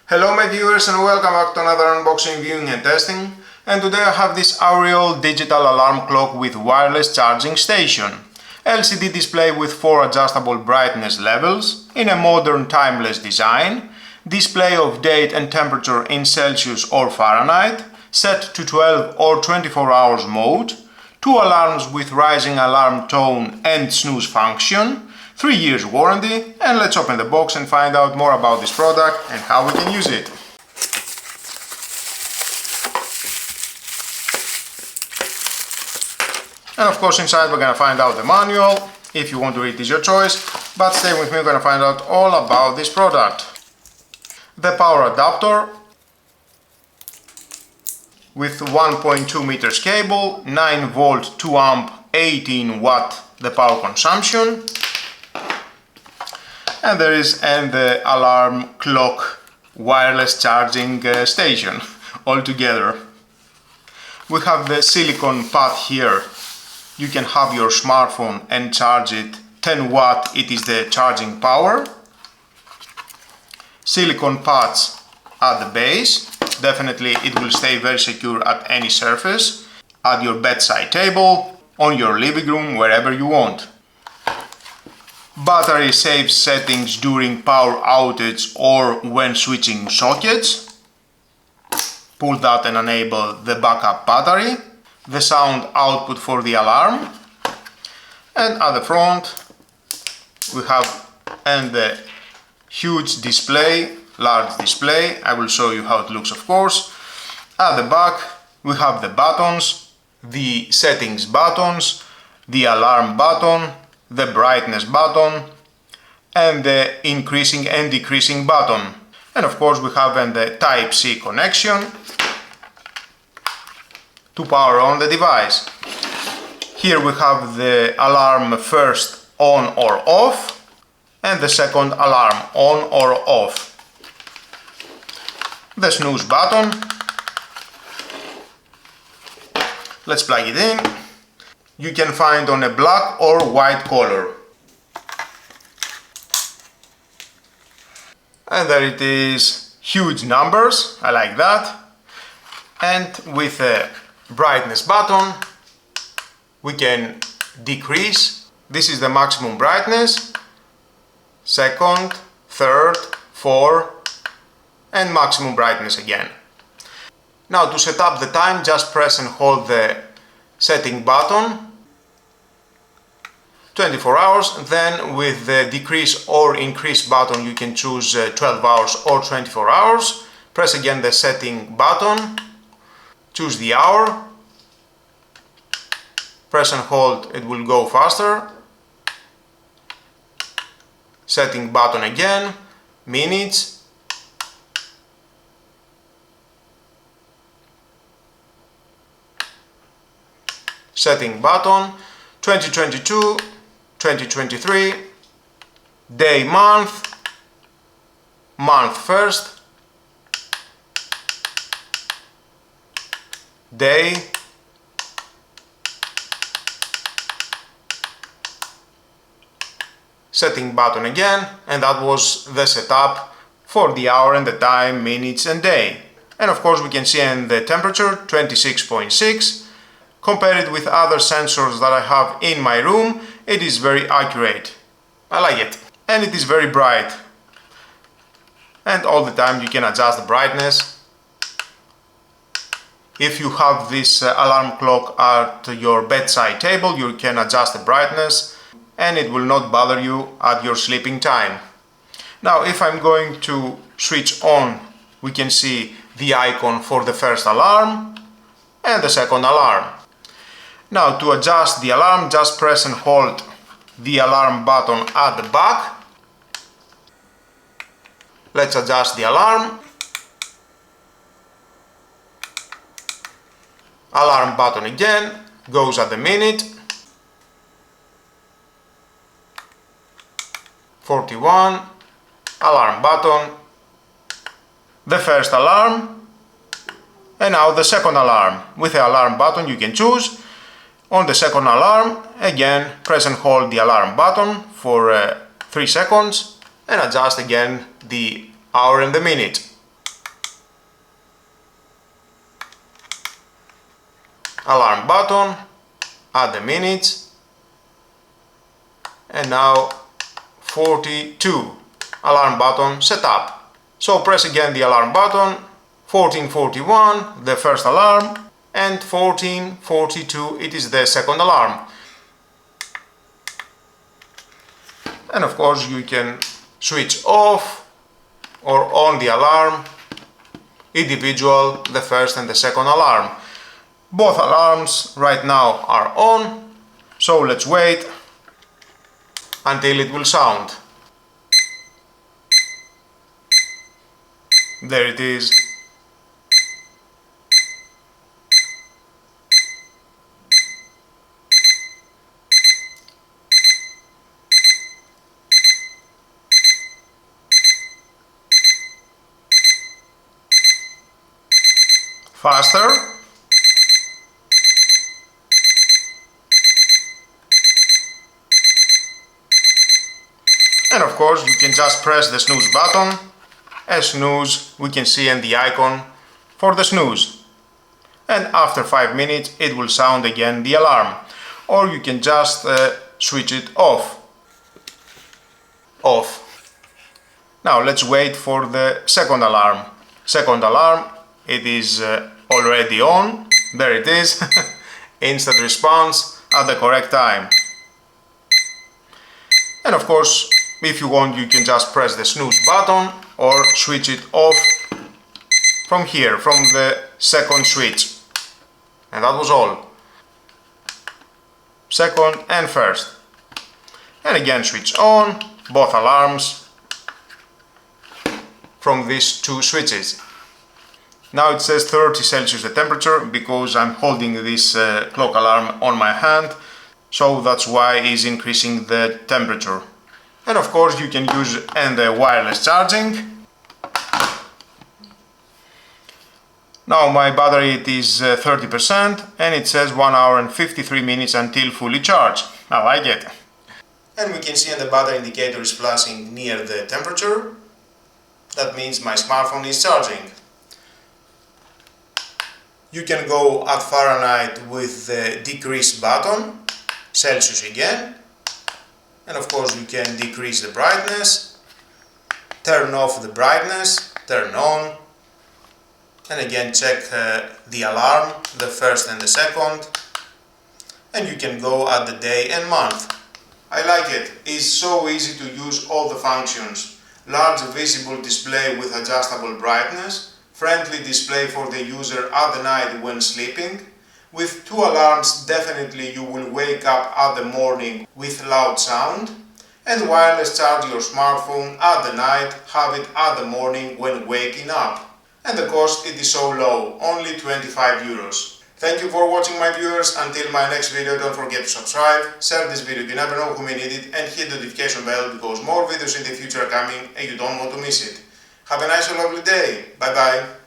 Hello my viewers and welcome back to another unboxing, viewing and testing. And today I have this AURIOL digital alarm clock with wireless charging station. LCD display with 4 adjustable brightness levels, in a modern timeless design, display of date and temperature in Celsius or Fahrenheit, set to 12 or 24 hours mode, 2 alarms with rising alarm tone and snooze function, 3 years warranty, and let's open the box and find out more about this product and how we can use it. And of course inside we're gonna find out the manual. If you want to read, it is your choice, but stay with me, we're gonna find out all about this product. The power adapter with 1.2 meters cable, 9 volt, 2 amp, 18 watt the power consumption. And there is the alarm clock wireless charging station all together. We have the silicone pad here. You can have your smartphone and charge it. 10 watt, it is the charging power. Silicone pads at the base. Definitely it will stay very secure at any surface. At your bedside table, on your living room, wherever you want. Battery safe settings during power outage or when switching sockets. Pull that and enable the backup battery. The sound output for the alarm. And at the front we have the huge display, large display. I will show you how it looks, of course. At the back we have the buttons, the settings buttons, the alarm button, the brightness button, and the increasing and decreasing button. And of course we have the Type-C connection to power on the device. Here we have the alarm first on or off, and the second alarm on or off. The snooze button. Let's plug it in. You can find on a black or white color. And there it is, huge numbers, I like that. And with a brightness button we can decrease. This is the maximum brightness, second, third, fourth, and maximum brightness again. Now to set up the time, just press and hold the setting button, 24 hours, then with the decrease or increase button you can choose 12 hours or 24 hours. Press again the setting button, choose the hour, press and hold, it will go faster. Setting button again, minutes, setting button, 2022, 2023, day, month, month first, day, setting button again, and that was the setup for the hour and the time, minutes and day. And of course we can see in the temperature 26.6. Compare it with other sensors that I have in my room, it is very accurate. I like it. And it is very bright. And all the time you can adjust the brightness. If you have this alarm clock at your bedside table, you can adjust the brightness and it will not bother you at your sleeping time. Now if I'm going to switch on, we can see the icon for the first alarm and the second alarm. Now to adjust the alarm, just press and hold the alarm button at the back. Let's adjust the alarm. Alarm button again, goes at the minute. 41, alarm button. The first alarm. And now the second alarm. With the alarm button you can choose. On the second alarm, again press and hold the alarm button for 3 seconds and adjust again the hour and the minute. Alarm button, add the minutes, and now 42. Alarm button set up. So press again the alarm button, 14:41, the first alarm, and 14:42, it is the second alarm. And of course you can switch off or on the alarm, individual, the first and the second alarm. Both alarms right now are on, so let's wait until it will sound. There it is. Faster. And of course you can just press the snooze button. As snooze, we can see in the icon for the snooze. And after 5 minutes it will sound again the alarm. Or you can just switch it off. Now let's wait for the second alarm. Second alarm, it is already on. There it is. Instant response at the correct time. And of course, if you want, you can just press the snooze button or switch it off from here, from the second switch. And that was all. Second and first. And again switch on both alarms from these two switches. Now it says 30 Celsius the temperature because I'm holding this clock alarm on my hand, so that's why it's increasing the temperature. And of course you can use the wireless charging. Now my battery it is 30% and it says 1 hour and 53 minutes until fully charged. I like it. And we can see the battery indicator is flashing near the temperature. That means my smartphone is charging. You can go at Fahrenheit with the decrease button, Celsius again, and of course you can decrease the brightness, turn off the brightness, turn on, and again check the alarm, the first and the second, and you can go at the day and month. I like it, it's so easy to use all the functions. Large visible display with adjustable brightness, friendly display for the user at the night when sleeping. With 2 alarms definitely you will wake up at the morning with loud sound, and wireless charge your smartphone at the night, have it at the morning when waking up. And the cost it is so low, only 25 euros. Thank you for watching my viewers, until my next video don't forget to subscribe, share this video, you never know who may need it, and hit the notification bell because more videos in the future are coming and you don't want to miss it. Have a nice and lovely day, bye bye!